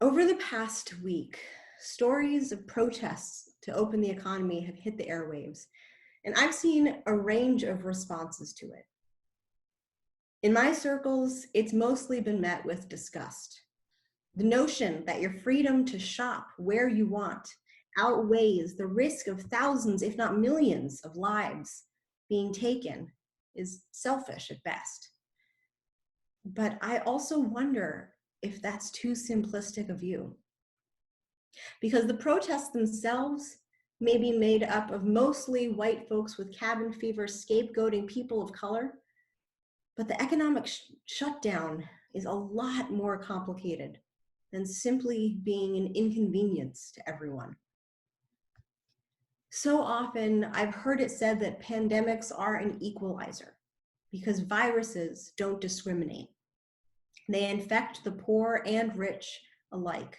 Over the past week, stories of protests to open the economy have hit the airwaves, and I've seen a range of responses to it. In my circles, it's mostly been met with disgust. The notion that your freedom to shop where you want outweighs the risk of thousands, if not millions, of lives being taken is selfish at best. But I also wonder if that's too simplistic a view. Because the protests themselves may be made up of mostly white folks with cabin fever scapegoating people of color, but the economic shutdown is a lot more complicated than simply being an inconvenience to everyone. So often I've heard it said that pandemics are an equalizer because viruses don't discriminate. They infect the poor and rich alike,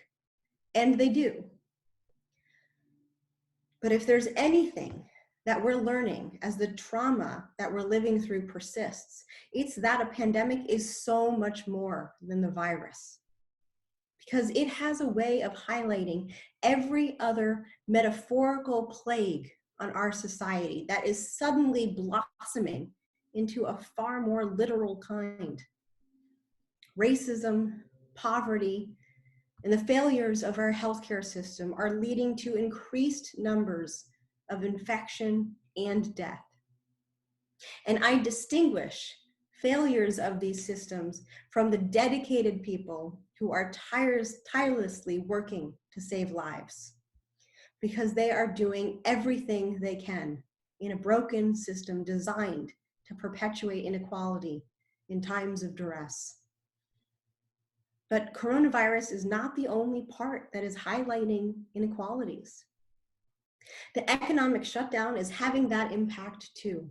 and they do. But if there's anything that we're learning as the trauma that we're living through persists, it's that a pandemic is so much more than the virus. Because it has a way of highlighting every other metaphorical plague on our society that is suddenly blossoming into a far more literal kind. Racism, poverty, and the failures of our healthcare system are leading to increased numbers of infection and death. And I distinguish failures of these systems from the dedicated people who are tirelessly working to save lives, because they are doing everything they can in a broken system designed to perpetuate inequality in times of duress. But coronavirus is not the only part that is highlighting inequalities. The economic shutdown is having that impact too.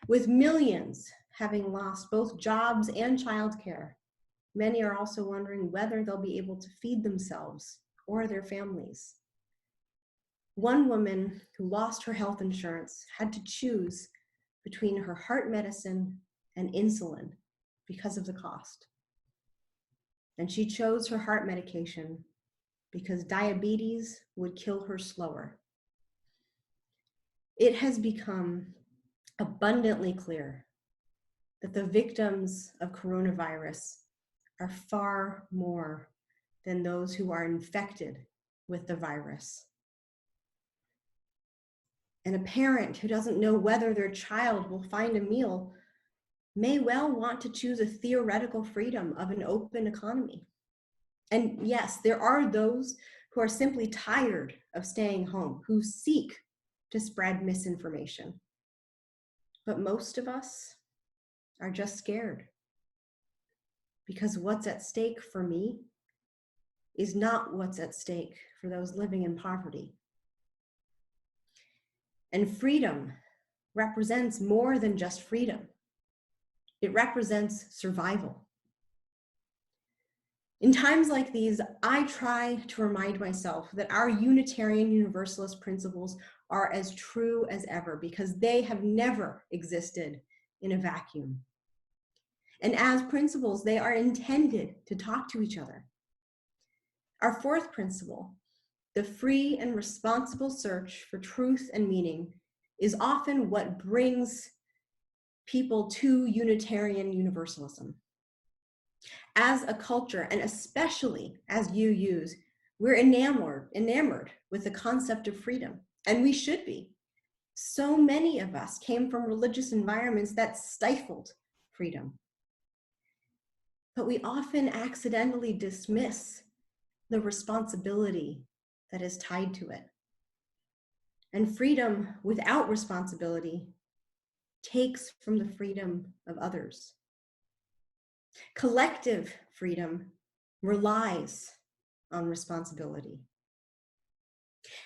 With millions having lost both jobs and childcare, many are also wondering whether they'll be able to feed themselves or their families. One woman who lost her health insurance had to choose between her heart medicine and insulin because of the cost. And she chose her heart medication because diabetes would kill her slower. It has become abundantly clear that the victims of coronavirus are far more than those who are infected with the virus. And a parent who doesn't know whether their child will find a meal may well want to choose a theoretical freedom of an open economy. And yes, there are those who are simply tired of staying home, who seek to spread misinformation. But most of us are just scared, because what's at stake for me is not what's at stake for those living in poverty. And freedom represents more than just freedom. It represents survival. In times like these, I try to remind myself that our Unitarian Universalist principles are as true as ever, because they have never existed in a vacuum. And as principles, they are intended to talk to each other. Our fourth principle, the free and responsible search for truth and meaning, is often what brings people to Unitarian Universalism. As a culture, and especially as UUs, we're enamored with the concept of freedom, and we should be. So many of us came from religious environments that stifled freedom. But we often accidentally dismiss the responsibility that is tied to it. And freedom without responsibility takes from the freedom of others. Collective freedom relies on responsibility.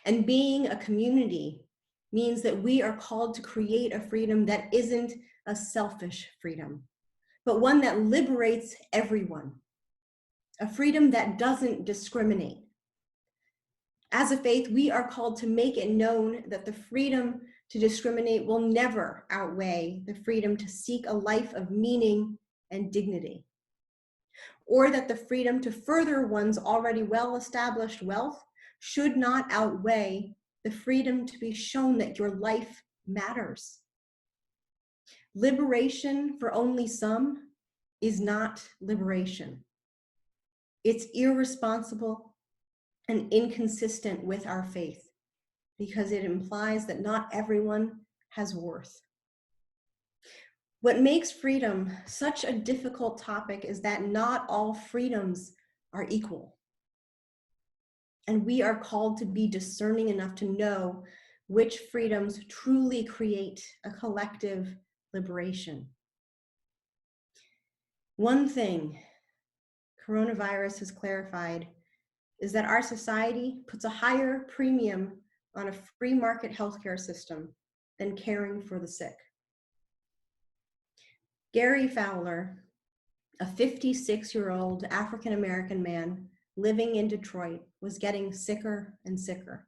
And being a community means that we are called to create a freedom that isn't a selfish freedom, but one that liberates everyone, a freedom that doesn't discriminate. As a faith, we are called to make it known that the freedom to discriminate will never outweigh the freedom to seek a life of meaning and dignity. or that the freedom to further one's already well-established wealth should not outweigh the freedom to be shown that your life matters. Liberation for only some is not liberation. It's irresponsible and inconsistent with our faith because it implies that not everyone has worth. What makes freedom such a difficult topic is that not all freedoms are equal. And we are called to be discerning enough to know which freedoms truly create a collective liberation. One thing coronavirus has clarified is that our society puts a higher premium on a free market healthcare system than caring for the sick. Gary Fowler, a 56-year-old African-American man living in Detroit, was getting sicker and sicker.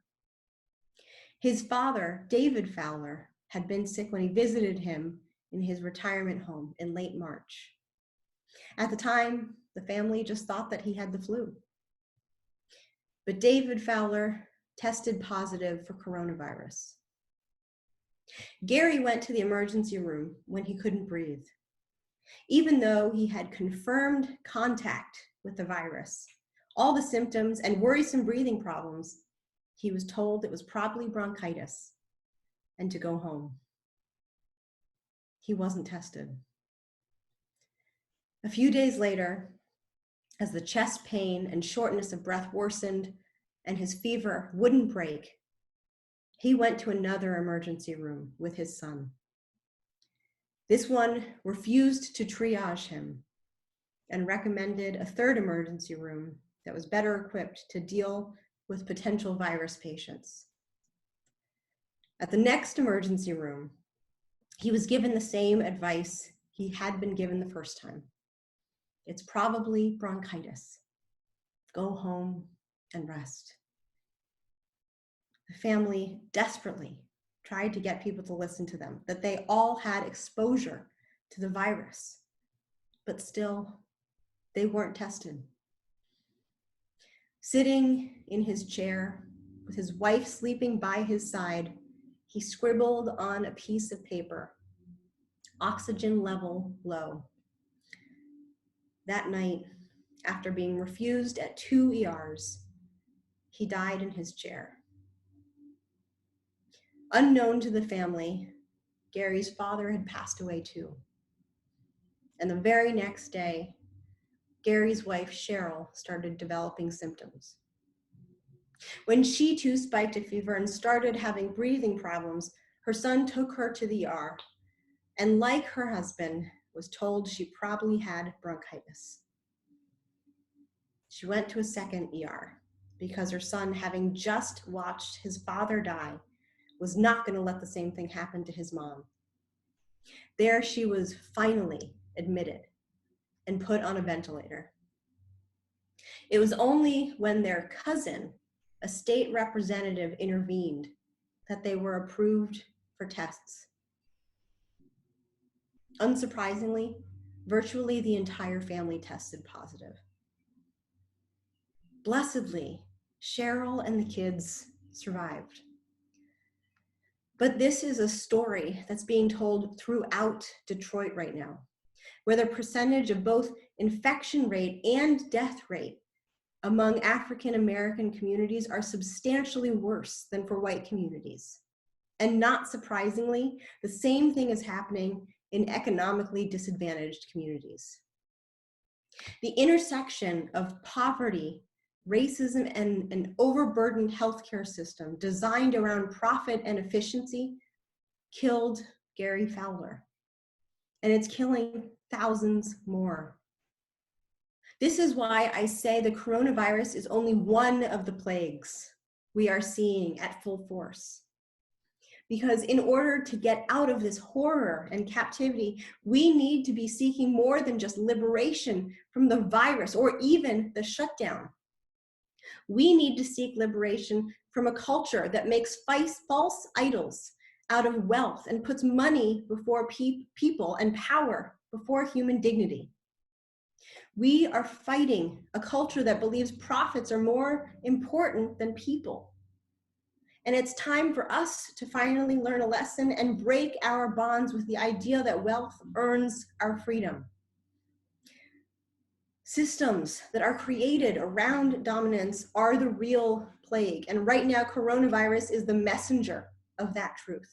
His father, David Fowler, had been sick when he visited him in his retirement home in late March. At the time, the family just thought that he had the flu. But David Fowler tested positive for coronavirus. Gary went to the emergency room when he couldn't breathe. Even though he had confirmed contact with the virus, all the symptoms and worrisome breathing problems, he was told it was probably bronchitis and to go home. He wasn't tested. A few days later, as the chest pain and shortness of breath worsened and his fever wouldn't break, he went to another emergency room with his son. This one refused to triage him and recommended a third emergency room that was better equipped to deal with potential virus patients. At the next emergency room, he was given the same advice he had been given the first time. It's probably bronchitis. Go home and rest. The family desperately tried to get people to listen to them, that they all had exposure to the virus, but still they weren't tested. Sitting in his chair with his wife sleeping by his side, he scribbled on a piece of paper, "Oxygen level low." That night, after being refused at 2 ERs, he died in his chair. Unknown to the family, Gary's father had passed away too. And the very next day, Gary's wife, Cheryl, started developing symptoms. When she too spiked a fever and started having breathing problems, her son took her to the ER, and like her husband, was told she probably had bronchitis. She went to a second ER because her son, having just watched his father die, was not going to let the same thing happen to his mom. There she was finally admitted and put on a ventilator. It was only when their cousin, a state representative, intervened that they were approved for tests. Unsurprisingly, virtually the entire family tested positive. Blessedly, Cheryl and the kids survived. But this is a story that's being told throughout Detroit right now, where the percentage of both infection rate and death rate among African American communities are substantially worse than for white communities. And not surprisingly, the same thing is happening in economically disadvantaged communities. The intersection of poverty, racism, and an overburdened healthcare system designed around profit and efficiency killed Gary Fowler. And it's killing thousands more. This is why I say the coronavirus is only one of the plagues we are seeing at full force. Because in order to get out of this horror and captivity, we need to be seeking more than just liberation from the virus or even the shutdown. We need to seek liberation from a culture that makes false idols out of wealth and puts money before people and power before human dignity. We are fighting a culture that believes profits are more important than people. And it's time for us to finally learn a lesson and break our bonds with the idea that wealth earns our freedom. Systems that are created around dominance are the real plague. And right now, coronavirus is the messenger of that truth.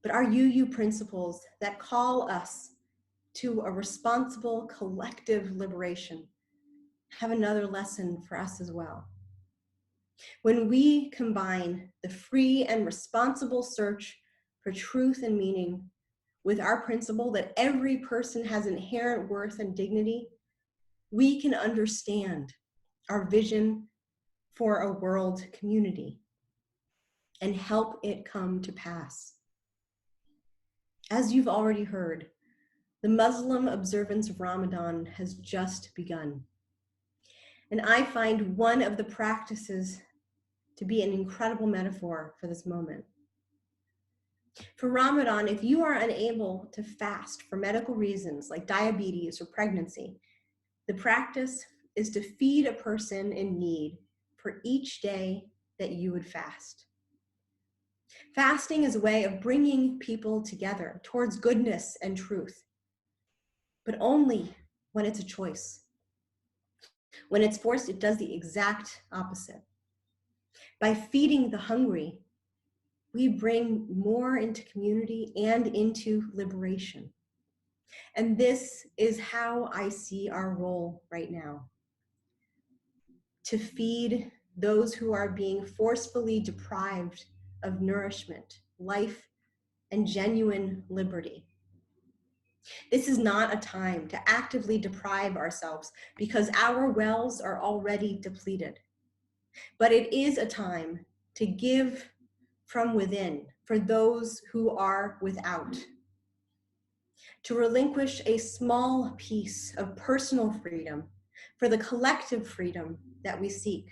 But our UU principles that call us to a responsible collective liberation have another lesson for us as well. When we combine the free and responsible search for truth and meaning with our principle that every person has inherent worth and dignity, we can understand our vision for a world community and help it come to pass. As you've already heard, the Muslim observance of Ramadan has just begun. And I find one of the practices to be an incredible metaphor for this moment. For Ramadan, if you are unable to fast for medical reasons like diabetes or pregnancy, the practice is to feed a person in need for each day that you would fast. Fasting is a way of bringing people together towards goodness and truth, but only when it's a choice. When it's forced, it does the exact opposite. By feeding the hungry, we bring more into community and into liberation. And this is how I see our role right now: to feed those who are being forcefully deprived of nourishment, life, and genuine liberty. This is not a time to actively deprive ourselves because our wells are already depleted, but it is a time to give from within for those who are without, to relinquish a small piece of personal freedom for the collective freedom that we seek.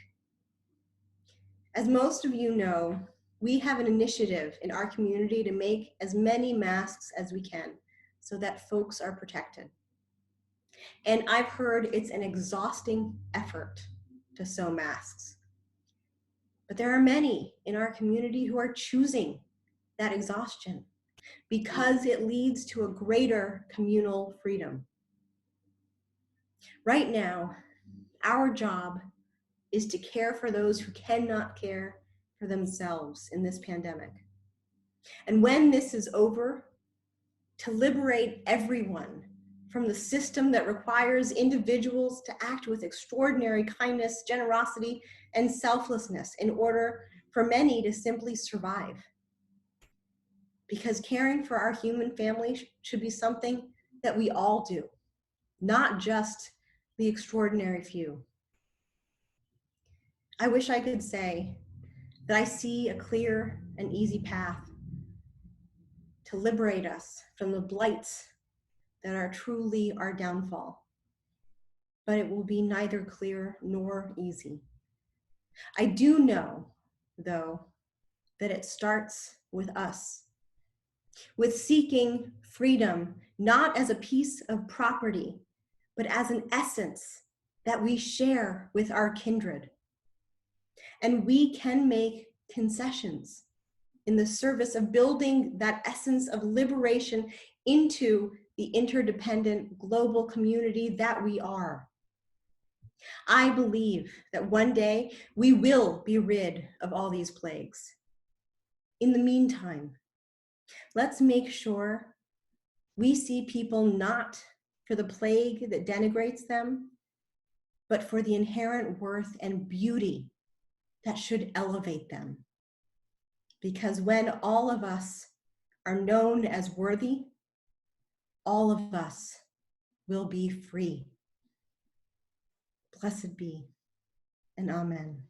As most of you know, we have an initiative in our community to make as many masks as we can so that folks are protected. And I've heard it's an exhausting effort to sew masks. But there are many in our community who are choosing that exhaustion because it leads to a greater communal freedom. Right now, our job is to care for those who cannot care for themselves in this pandemic. And when this is over, to liberate everyone from the system that requires individuals to act with extraordinary kindness, generosity, and selflessness in order for many to simply survive. Because caring for our human family should be something that we all do, not just the extraordinary few. I wish I could say that I see a clear and easy path to liberate us from the blights that are truly our downfall, but it will be neither clear nor easy. I do know, though, that it starts with us, with seeking freedom, not as a piece of property, but as an essence that we share with our kindred. And we can make concessions in the service of building that essence of liberation into the interdependent global community that we are. I believe that one day we will be rid of all these plagues. In the meantime, let's make sure we see people not for the plague that denigrates them, but for the inherent worth and beauty that should elevate them. Because when all of us are known as worthy, all of us will be free. Blessed be, and amen.